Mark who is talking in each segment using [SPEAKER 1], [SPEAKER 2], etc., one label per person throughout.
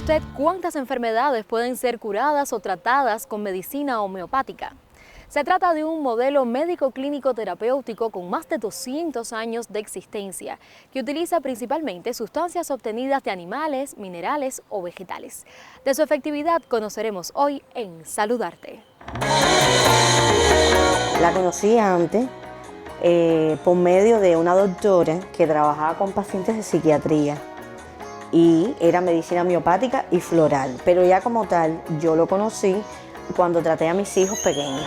[SPEAKER 1] usted cuántas enfermedades pueden ser curadas o tratadas con medicina homeopática? Se trata de un modelo médico-clínico terapéutico con más de 200 años de existencia, que utiliza principalmente sustancias obtenidas de animales, minerales o vegetales. De su efectividad conoceremos hoy en Saludarte.
[SPEAKER 2] La conocí antes por medio de una doctora que trabajaba con pacientes de psiquiatría y era medicina homeopática y floral, pero ya como tal yo lo conocí cuando traté a mis hijos pequeños.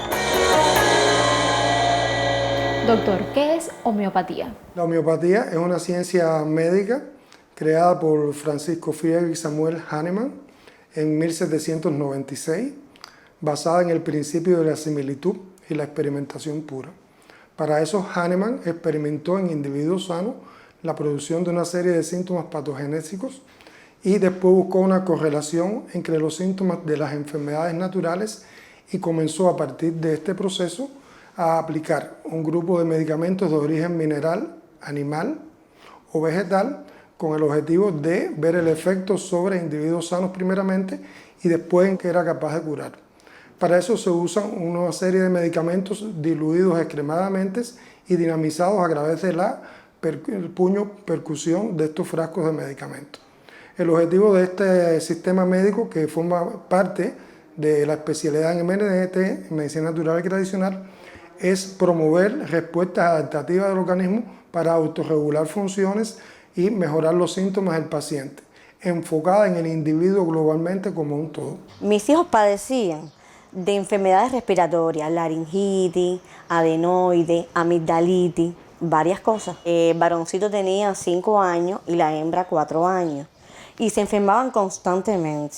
[SPEAKER 1] Doctor, ¿qué es homeopatía?
[SPEAKER 3] La homeopatía es una ciencia médica creada por Francisco Friedrich Samuel Hahnemann en 1796, basada en el principio de la similitud y la experimentación pura. Para eso, Hahnemann experimentó en individuos sanos la producción de una serie de síntomas patogenéticos y después buscó una correlación entre los síntomas de las enfermedades naturales y comenzó a partir de este proceso a aplicar un grupo de medicamentos de origen mineral, animal o vegetal con el objetivo de ver el efecto sobre individuos sanos primeramente y después en que era capaz de curar. Para eso se usan una serie de medicamentos diluidos extremadamente y dinamizados a través de la percusión de estos frascos de medicamentos. El objetivo de este sistema médico, que forma parte de la especialidad en MNT, Medicina Natural y Tradicional, es promover respuestas adaptativas del organismo para autorregular funciones y mejorar los síntomas del paciente, enfocada en el individuo globalmente como un todo.
[SPEAKER 2] Mis hijos padecían de enfermedades respiratorias, laringitis, adenoides, amigdalitis, varias cosas. El varoncito tenía 5 años y la hembra 4 años y se enfermaban constantemente.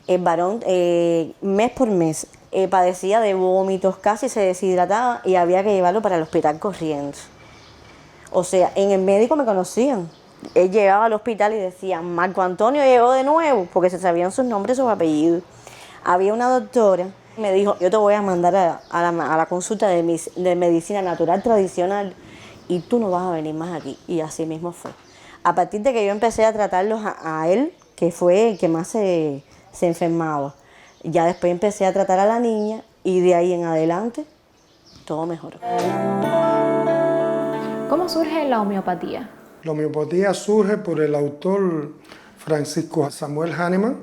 [SPEAKER 2] El varón mes por mes padecía de vómitos, casi se deshidrataba y había que llevarlo para el hospital corriendo. O sea, en el médico me conocían. Él llegaba al hospital y decía, Marco Antonio llegó de nuevo, porque se sabían sus nombres y sus apellidos. Había una doctora que me dijo, yo te voy a mandar a la consulta de medicina natural tradicional y tú no vas a venir más aquí. Y así mismo fue. A partir de que yo empecé a tratarlos a él, que fue el que más se enfermaba, ya después empecé a tratar a la niña y de ahí en adelante todo mejoró.
[SPEAKER 1] ¿Cómo surge la homeopatía?
[SPEAKER 3] La homeopatía surge por el autor Francisco Samuel Hahnemann,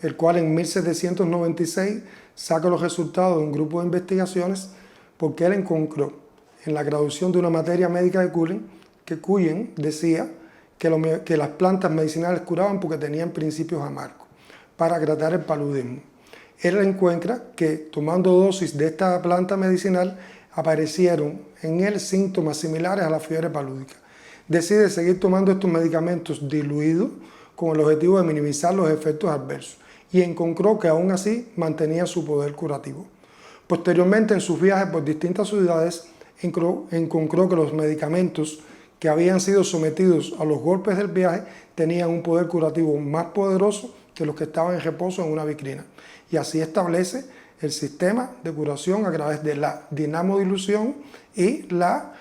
[SPEAKER 3] el cual en 1796 saca los resultados de un grupo de investigaciones porque él encontró en la graduación de una materia médica de Cullen que Cullen decía que las plantas medicinales curaban porque tenían principios amargos para tratar el paludismo. Él encuentra que tomando dosis de esta planta medicinal aparecieron en él síntomas similares a la fiebre palúdica. Decide seguir tomando estos medicamentos diluidos con el objetivo de minimizar los efectos adversos y encontró que aún así mantenía su poder curativo. Posteriormente, en sus viajes por distintas ciudades, encontró que los medicamentos que habían sido sometidos a los golpes del viaje tenían un poder curativo más poderoso que los que estaban en reposo en una vitrina. Y así establece el sistema de curación a través de la dinamodilución y la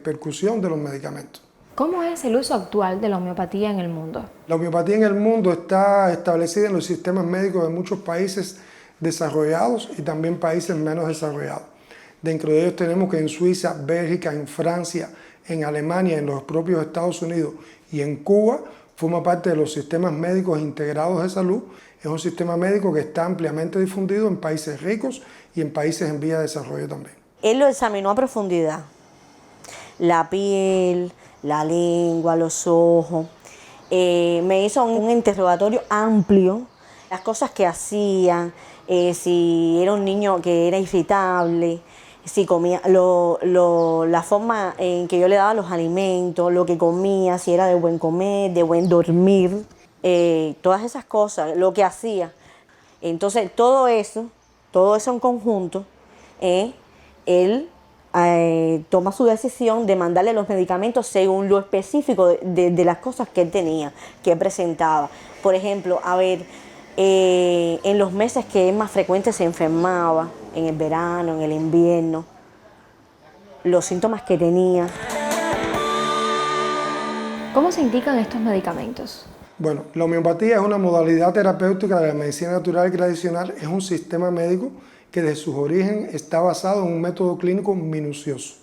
[SPEAKER 3] percusión de los medicamentos.
[SPEAKER 1] ¿Cómo es el uso actual de la homeopatía en el mundo?
[SPEAKER 3] La homeopatía en el mundo está establecida en los sistemas médicos de muchos países desarrollados y también países menos desarrollados. Dentro de ellos tenemos que en Suiza, Bélgica, en Francia, en Alemania, en los propios Estados Unidos y en Cuba, forma parte de los sistemas médicos integrados de salud. Es un sistema médico que está ampliamente difundido en países ricos y en países en vía de desarrollo también.
[SPEAKER 2] Él lo examinó a profundidad. La piel, la lengua, los ojos. Me hizo un interrogatorio amplio. Las cosas que hacía, si era un niño que era irritable, si comía, la forma en que yo le daba los alimentos, lo que comía, si era de buen comer, de buen dormir, todas esas cosas, lo que hacía. Entonces, todo eso en conjunto, él toma su decisión de mandarle los medicamentos según lo específico de las cosas que él tenía, que él presentaba. Por ejemplo, en los meses que es más frecuente se enfermaba, en el verano, en el invierno, los síntomas que tenía.
[SPEAKER 1] ¿Cómo se indican estos medicamentos?
[SPEAKER 3] Bueno, la homeopatía es una modalidad terapéutica de la medicina natural y tradicional. Es un sistema médico que desde sus orígenes está basado en un método clínico minucioso,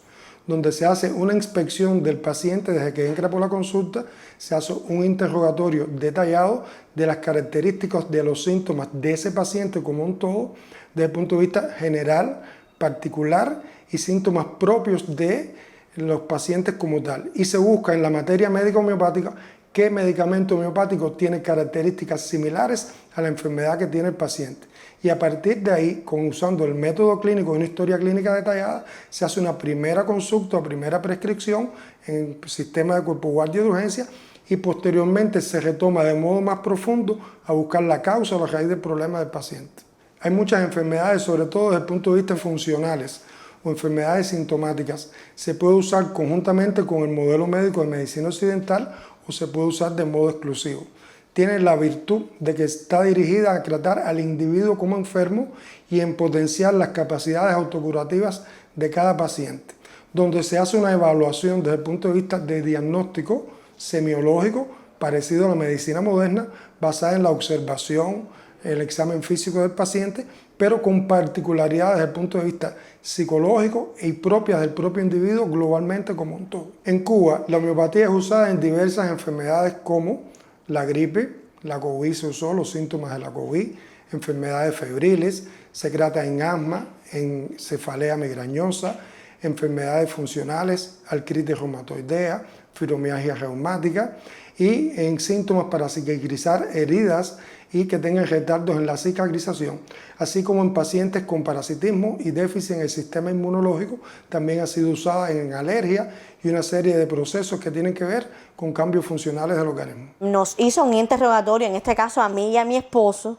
[SPEAKER 3] donde se hace una inspección del paciente desde que entra por la consulta, se hace un interrogatorio detallado de las características de los síntomas de ese paciente como un todo, desde el punto de vista general, particular y síntomas propios de los pacientes como tal. Y se busca en la materia médica homeopática qué medicamento homeopático tiene características similares a la enfermedad que tiene el paciente. Y a partir de ahí, usando el método clínico y una historia clínica detallada, se hace una primera consulta o primera prescripción en el sistema de cuerpo guardia de urgencia y posteriormente se retoma de modo más profundo a buscar la causa o la raíz del problema del paciente. Hay muchas enfermedades, sobre todo desde el punto de vista funcionales o enfermedades sintomáticas. Se puede usar conjuntamente con el modelo médico de medicina occidental o se puede usar de modo exclusivo. Tiene la virtud de que está dirigida a tratar al individuo como enfermo y en potenciar las capacidades autocurativas de cada paciente, donde se hace una evaluación desde el punto de vista de diagnóstico semiológico parecido a la medicina moderna, basada en la observación, el examen físico del paciente, pero con particularidades desde el punto de vista psicológico y propias del propio individuo globalmente como un todo. En Cuba, la homeopatía es usada en diversas enfermedades como la gripe, la COVID se usó, los síntomas de la COVID, enfermedades febriles, se trata en asma, en cefalea migrañosa, enfermedades funcionales, artritis reumatoidea, fibromialgia reumática y en síntomas para cicatrizar heridas y que tengan retardos en la cicatrización, así como en pacientes con parasitismo y déficit en el sistema inmunológico. También ha sido usada en alergia y una serie de procesos que tienen que ver con cambios funcionales del organismo.
[SPEAKER 2] Nos hizo un interrogatorio, en este caso a mí y a mi esposo,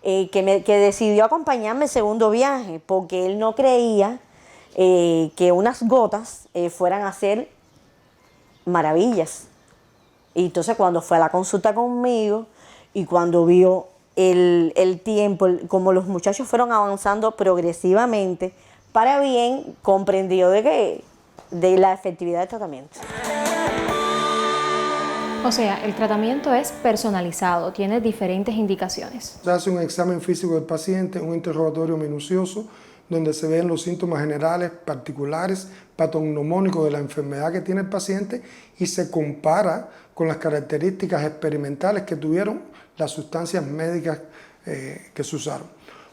[SPEAKER 2] que decidió acompañarme el segundo viaje, porque él no creía que unas gotas fueran a hacer maravillas. Y entonces cuando fue a la consulta conmigo y cuando vio el tiempo, como los muchachos fueron avanzando progresivamente para bien, comprendió de la efectividad del tratamiento.
[SPEAKER 1] O sea, el tratamiento es personalizado, tiene diferentes indicaciones.
[SPEAKER 3] Se hace un examen físico del paciente, un interrogatorio minucioso, donde se ven los síntomas generales, particulares, patognomónicos de la enfermedad que tiene el paciente y se compara con las características experimentales que tuvieron las sustancias médicas que se usaron.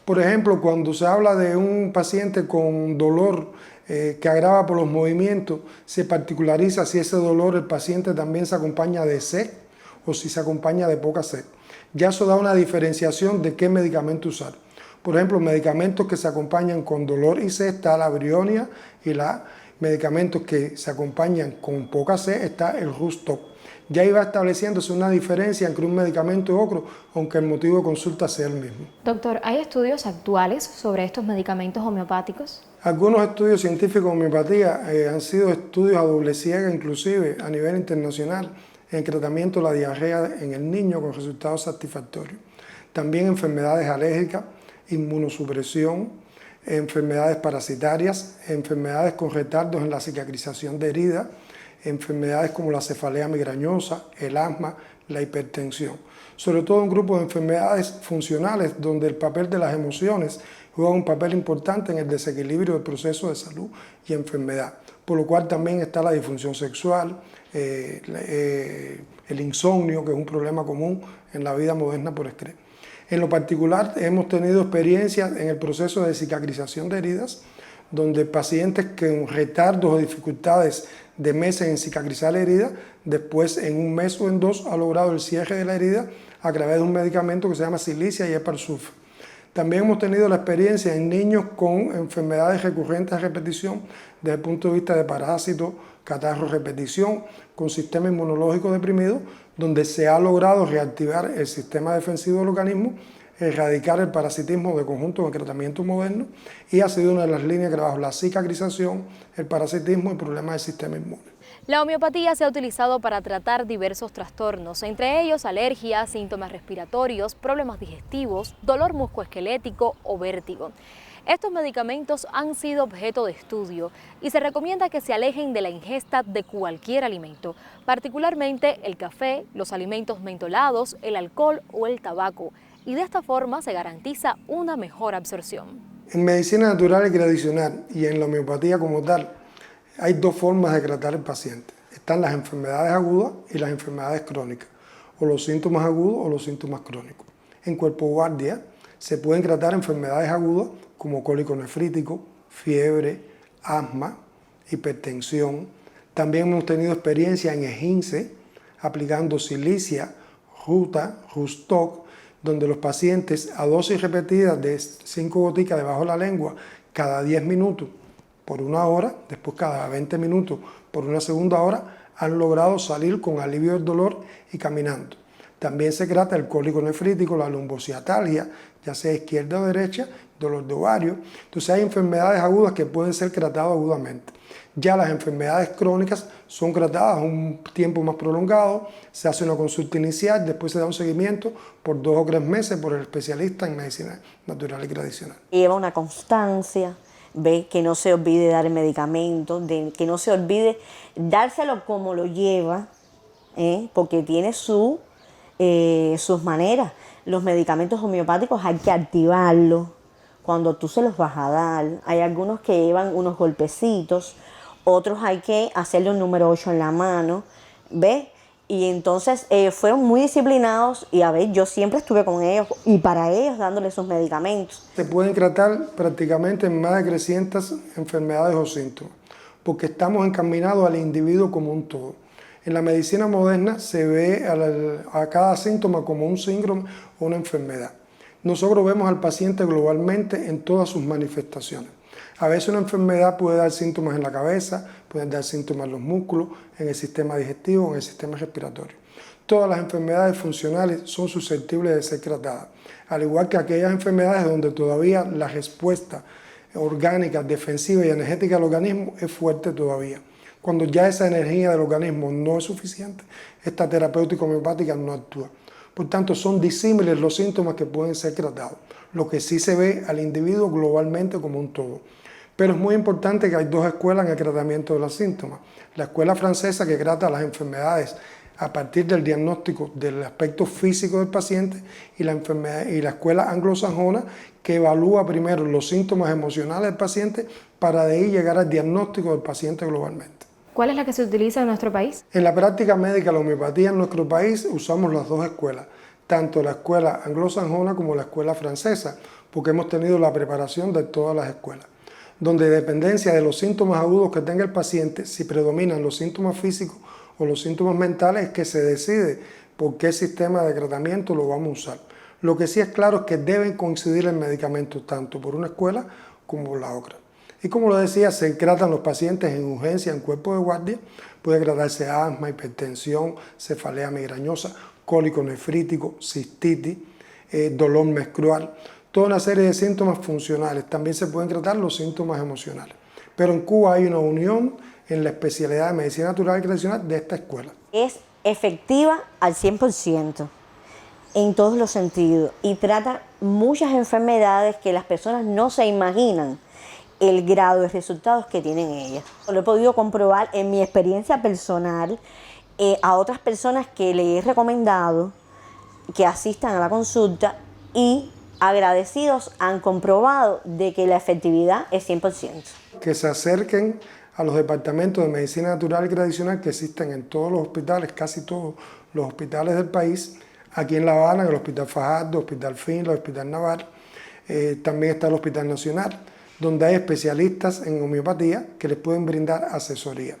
[SPEAKER 3] Por ejemplo, cuando se habla de un paciente con dolor que agrava por los movimientos, se particulariza si ese dolor el paciente también se acompaña de sed o si se acompaña de poca sed. Ya eso da una diferenciación de qué medicamento usar. Por ejemplo, medicamentos que se acompañan con dolor y sed está la brionia y los medicamentos que se acompañan con poca sed está el Rustop. Ya iba estableciéndose una diferencia entre un medicamento y otro, aunque el motivo de consulta sea el mismo.
[SPEAKER 1] Doctor, ¿hay estudios actuales sobre estos medicamentos homeopáticos?
[SPEAKER 3] Algunos estudios científicos de homeopatía han sido estudios a doble ciega, inclusive a nivel internacional, en el tratamiento de la diarrea en el niño con resultados satisfactorios. También enfermedades alérgicas, inmunosupresión, enfermedades parasitarias, enfermedades con retardos en la cicatrización de heridas, enfermedades como la cefalea migrañosa, el asma, la hipertensión. Sobre todo un grupo de enfermedades funcionales donde el papel de las emociones juega un papel importante en el desequilibrio del proceso de salud y enfermedad, por lo cual también está la disfunción sexual, el insomnio, que es un problema común en la vida moderna por estrés. En lo particular, hemos tenido experiencias en el proceso de cicatrización de heridas, donde pacientes con retardos o dificultades de meses en cicatrizar la herida, después en un mes o en dos ha logrado el cierre de la herida a través de un medicamento que se llama silicia y eparsulfa. También hemos tenido la experiencia en niños con enfermedades recurrentes a repetición desde el punto de vista de parásitos, catarro, repetición, con sistema inmunológico deprimido, donde se ha logrado reactivar el sistema defensivo del organismo, erradicar el parasitismo de conjunto de tratamiento moderno y ha sido una de las líneas que trabaja la cicatrización, el parasitismo y problemas del sistema inmune.
[SPEAKER 1] La homeopatía se ha utilizado para tratar diversos trastornos, entre ellos alergias, síntomas respiratorios, problemas digestivos, dolor musculoesquelético o vértigo. Estos medicamentos han sido objeto de estudio y se recomienda que se alejen de la ingesta de cualquier alimento, particularmente el café, los alimentos mentolados, el alcohol o el tabaco, y de esta forma se garantiza una mejor absorción.
[SPEAKER 3] En medicina natural y tradicional y en la homeopatía como tal, hay dos formas de tratar al paciente. Están las enfermedades agudas y las enfermedades crónicas, o los síntomas agudos o los síntomas crónicos. En cuerpo guardia se pueden tratar enfermedades agudas como cólico nefrítico, fiebre, asma, hipertensión. También hemos tenido experiencia en esguince, aplicando silicia, ruta, rustoc, donde los pacientes a dosis repetidas de 5 goticas debajo de la lengua cada 10 minutos por 1 hora, después cada 20 minutos por una segunda hora, han logrado salir con alivio del dolor y caminando. También se trata el cólico nefrítico, la lumbociatalgia, ya sea izquierda o derecha, dolor de ovario. Entonces hay enfermedades agudas que pueden ser tratadas agudamente. Ya las enfermedades crónicas son tratadas un tiempo más prolongado, se hace una consulta inicial, después se da un seguimiento por 2 o 3 meses por el especialista en medicina natural y tradicional.
[SPEAKER 2] Lleva una constancia, ve que no se olvide dar el medicamento, que no se olvide dárselo como lo lleva, porque tiene sus maneras. Los medicamentos homeopáticos hay que activarlos cuando tú se los vas a dar. Hay algunos que llevan unos golpecitos, otros hay que hacerle un número 8 en la mano, ¿ves? Y entonces fueron muy disciplinados y a ver, yo siempre estuve con ellos y para ellos dándoles sus medicamentos.
[SPEAKER 3] Se pueden tratar prácticamente en más de 300 enfermedades o síntomas, porque estamos encaminados al individuo como un todo. En la medicina moderna se ve a cada síntoma como un síndrome o una enfermedad. Nosotros vemos al paciente globalmente en todas sus manifestaciones. A veces una enfermedad puede dar síntomas en la cabeza, puede dar síntomas en los músculos, en el sistema digestivo, en el sistema respiratorio. Todas las enfermedades funcionales son susceptibles de ser tratadas, al igual que aquellas enfermedades donde todavía la respuesta orgánica, defensiva y energética del organismo es fuerte todavía. Cuando ya esa energía del organismo no es suficiente, esta terapéutica homeopática no actúa. Por tanto, son disímiles los síntomas que pueden ser tratados, lo que sí se ve al individuo globalmente como un todo. Pero es muy importante que hay dos escuelas en el tratamiento de los síntomas. La escuela francesa, que trata las enfermedades a partir del diagnóstico del aspecto físico del paciente, y la escuela anglosajona, que evalúa primero los síntomas emocionales del paciente para de ahí llegar al diagnóstico del paciente globalmente.
[SPEAKER 1] ¿Cuál es la que se utiliza en nuestro país?
[SPEAKER 3] En la práctica médica, la homeopatía en nuestro país usamos las dos escuelas, tanto la escuela anglosajona como la escuela francesa, porque hemos tenido la preparación de todas las escuelas, donde dependencia de los síntomas agudos que tenga el paciente, si predominan los síntomas físicos o los síntomas mentales, es que se decide por qué sistema de tratamiento lo vamos a usar. Lo que sí es claro es que deben coincidir el medicamento tanto por una escuela como por la otra. Y como lo decía, se tratan los pacientes en urgencia, en cuerpo de guardia. Puede tratarse asma, hipertensión, cefalea migrañosa, cólico nefrítico, cistitis, dolor menstrual, toda una serie de síntomas funcionales. También se pueden tratar los síntomas emocionales. Pero en Cuba hay una unión en la especialidad de medicina natural y tradicional de esta escuela.
[SPEAKER 2] Es efectiva al 100% en todos los sentidos y trata muchas enfermedades que las personas no se imaginan el grado de resultados que tienen ellas. Lo he podido comprobar en mi experiencia personal a otras personas que les he recomendado que asistan a la consulta y agradecidos han comprobado de que la efectividad es 100%.
[SPEAKER 3] Que se acerquen a los departamentos de medicina natural y tradicional que existen en todos los hospitales, casi todos los hospitales del país. Aquí en La Habana, en el Hospital Fajardo, Hospital Finla, Hospital Navarro, también está el Hospital Nacional, donde hay especialistas en homeopatía que les pueden brindar asesoría,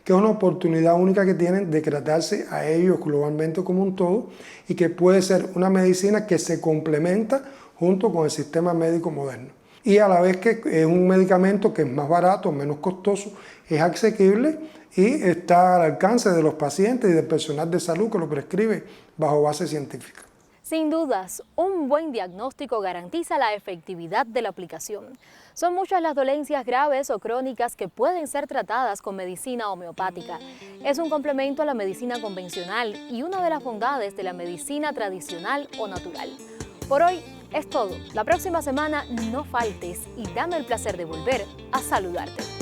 [SPEAKER 3] que es una oportunidad única que tienen de tratarse a ellos globalmente como un todo y que puede ser una medicina que se complementa junto con el sistema médico moderno. Y a la vez que es un medicamento que es más barato, menos costoso, es asequible y está al alcance de los pacientes y del personal de salud que lo prescribe bajo base científica.
[SPEAKER 1] Sin dudas, un buen diagnóstico garantiza la efectividad de la aplicación. Son muchas las dolencias graves o crónicas que pueden ser tratadas con medicina homeopática. Es un complemento a la medicina convencional y una de las bondades de la medicina tradicional o natural. Por hoy Es todo. La próxima semana no faltes y dame el placer de volver a saludarte.